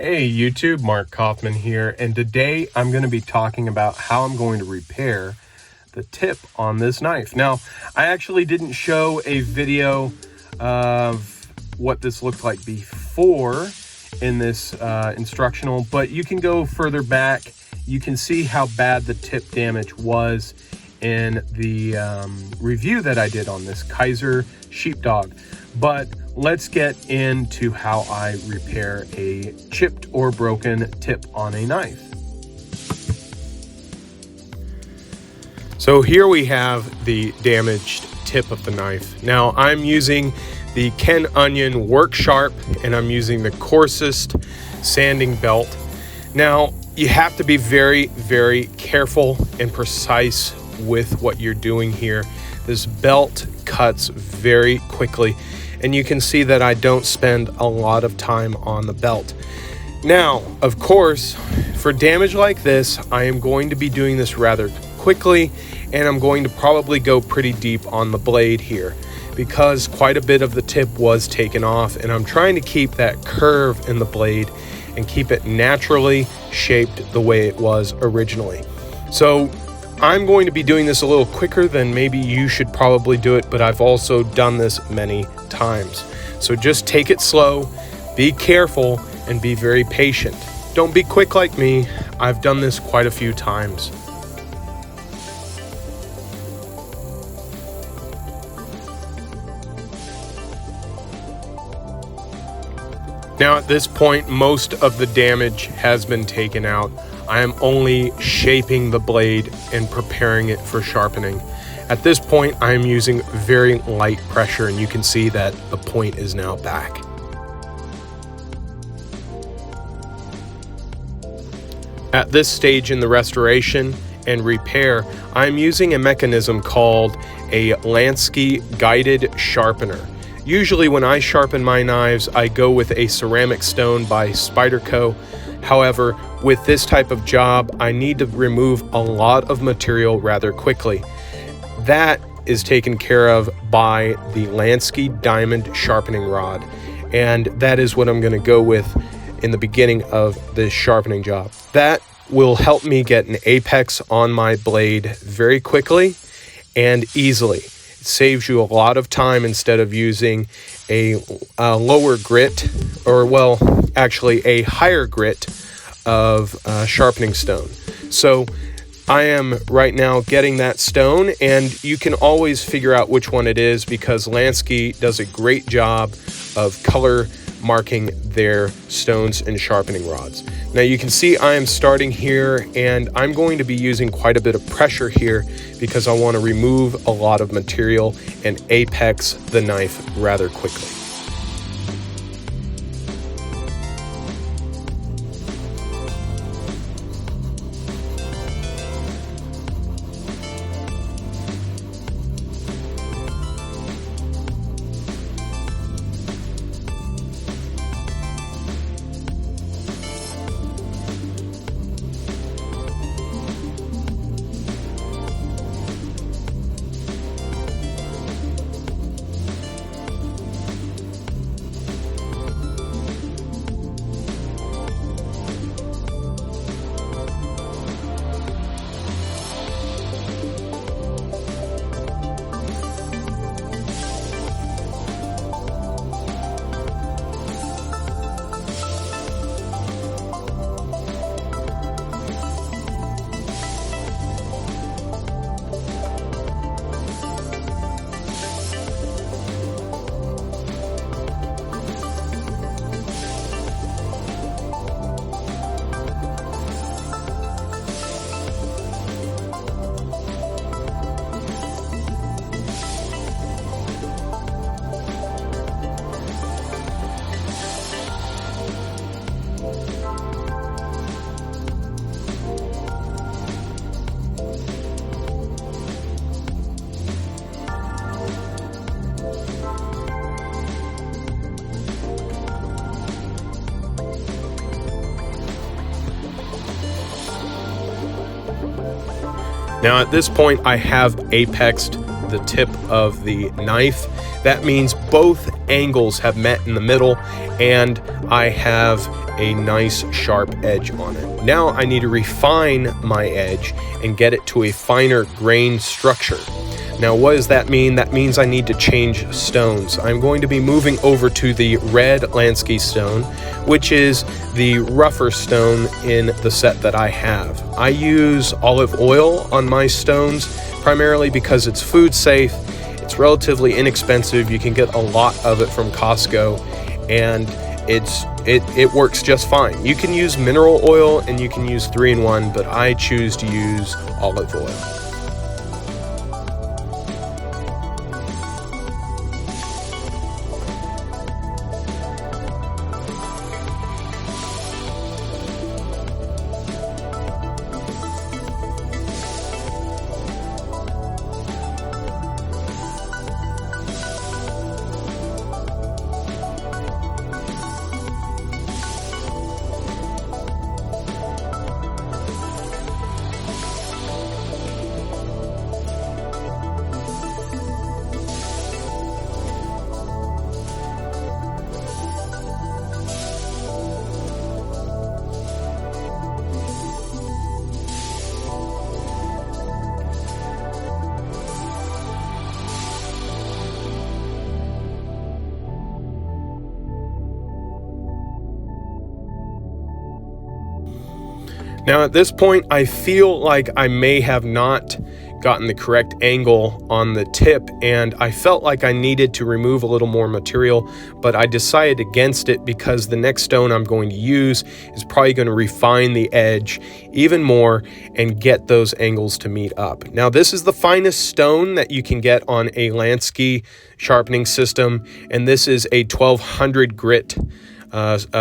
Hey YouTube, Mark Kaufman here, and today I'm going to be talking about how I'm going to repair the tip on this knife. Now, I actually didn't show a video of what this looked like before in this instructional, but you can go further back. You can see how bad the tip damage was in the review that I did on this Kizer Sheepdog. But let's get into how I repair a chipped or broken tip on a knife. So here we have the damaged tip of the knife. Now I'm using the Ken Onion Work Sharp, and I'm using the coarsest sanding belt. Now you have to be very, very careful and precise with what you're doing here. This belt cuts very quickly, and you can see that I don't spend a lot of time on the belt. Now, of course, for damage like this, I am going to be doing this rather quickly, and I'm going to probably go pretty deep on the blade here because quite a bit of the tip was taken off, and I'm trying to keep that curve in the blade and keep it naturally shaped the way it was originally. So I'm going to be doing this a little quicker than maybe you should probably do it, but I've also done this many times. So just take it slow, be careful, and be very patient. Don't be quick like me. I've done this quite a few times. Now at this point, most of the damage has been taken out. I am only shaping the blade and preparing it for sharpening. At this point, I am using very light pressure, and you can see that the point is now back. At this stage in the restoration and repair, I'm using a mechanism called a Lansky guided sharpener. Usually when I sharpen my knives, I go with a ceramic stone by Spyderco. However, with this type of job, I need to remove a lot of material rather quickly. That is taken care of by the Lansky diamond sharpening rod, and that is what I'm going to go with in the beginning of this sharpening job. That will help me get an apex on my blade very quickly and easily. It saves you a lot of time instead of using a lower grit, or well, actually a higher grit of sharpening stone. So I am right now getting that stone, and you can always figure out which one it is because Lansky does a great job of color marking their stones and sharpening rods. Now you can see I am starting here, and I'm going to be using quite a bit of pressure here because I want to remove a lot of material and apex the knife rather quickly. Now at this point I have apexed the tip of the knife. That means both angles have met in the middle and I have a nice sharp edge on it. Now I need to refine my edge and get it to a finer grain structure. Now what does that mean? That means I need to change stones. I'm going to be moving over to the red Lansky stone, which is the rougher stone in the set that I have. I use olive oil on my stones primarily because it's food safe, it's relatively inexpensive, you can get a lot of it from Costco, and it works just fine. You can use mineral oil and you can use 3-in-1, but I choose to use olive oil. Now at this point, I feel like I may have not gotten the correct angle on the tip, and I felt like I needed to remove a little more material, but I decided against it because the next stone I'm going to use is probably going to refine the edge even more and get those angles to meet up. Now this is the finest stone that you can get on a Lansky sharpening system, and this is a 1200 grit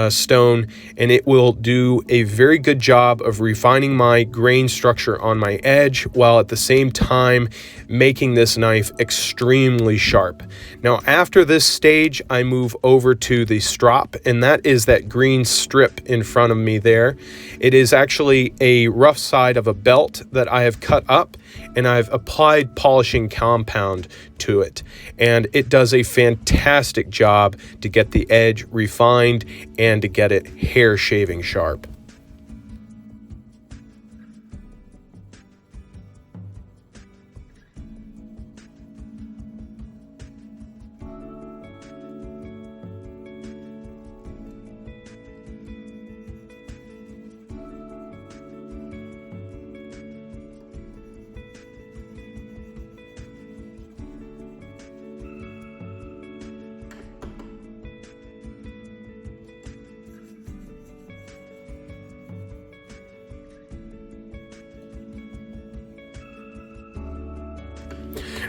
stone, and it will do a very good job of refining my grain structure on my edge while at the same time making this knife extremely sharp. Now after this stage, I move over to the strop, and that is that green strip in front of me there. It is actually a rough side of a belt that I have cut up, and I've applied polishing compound to it, and it does a fantastic job to get the edge refined and to get it hair shaving sharp.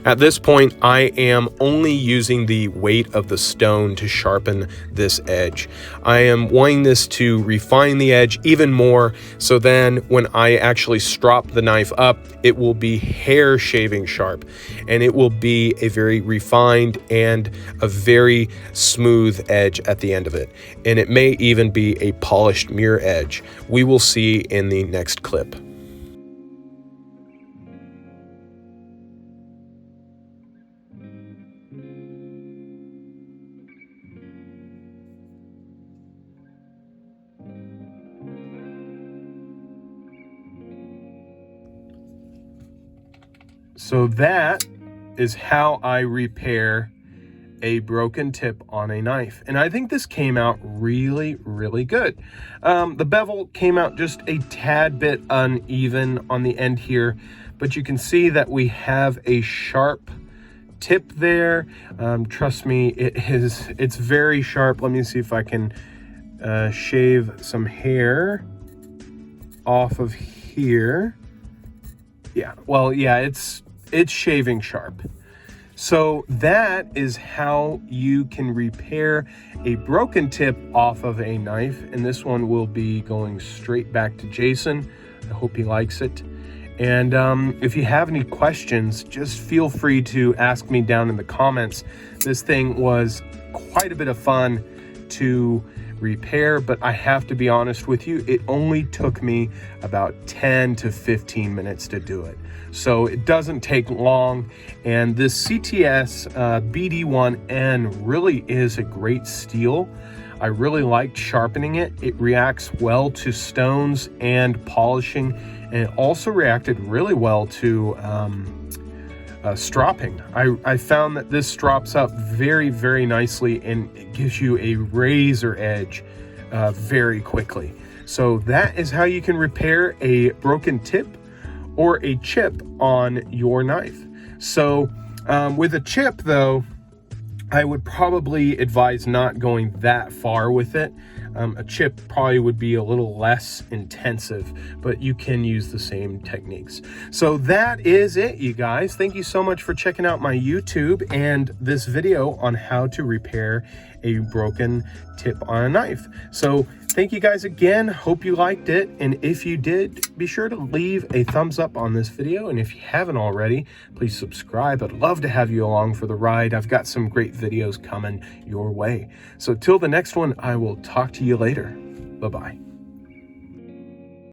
At this point, I am only using the weight of the stone to sharpen this edge. I am wanting this to refine the edge even more, so then when I actually strop the knife up, it will be hair shaving sharp, and it will be a very refined and a very smooth edge at the end of it. And it may even be a polished mirror edge. We will see in the next clip. So that is how I repair a broken tip on a knife. And I think this came out really, really good. The bevel came out just a tad bit uneven on the end here, but you can see that we have a sharp tip there. Trust me, it's very sharp. Let me see if I can shave some hair off of here. Yeah, well, yeah, it's shaving sharp. So that is how you can repair a broken tip off of a knife. And this one will be going straight back to Jason. I hope he likes it. And if you have any questions, just feel free to ask me down in the comments. This thing was quite a bit of fun to repair, but I have to be honest with you, it only took me about 10 to 15 minutes to do it. So it doesn't take long, and this CTS BD1N really is a great steel. I really liked sharpening it. It reacts well to stones and polishing, and it also reacted really well to stropping. I found that this strops up very, very nicely, and it gives you a razor edge very quickly. So that is how you can repair a broken tip or a chip on your knife. So with a chip though, I would probably advise not going that far with it. A chip probably would be a little less intensive, but you can use the same techniques. So that is it, you guys. Thank you so much for checking out my YouTube and this video on how to repair a broken tip on a knife. So thank you guys again. Hope you liked it. And if you did, be sure to leave a thumbs up on this video. And if you haven't already, please subscribe. I'd love to have you along for the ride. I've got some great videos coming your way. So till the next one, I will talk to you later. Bye-bye.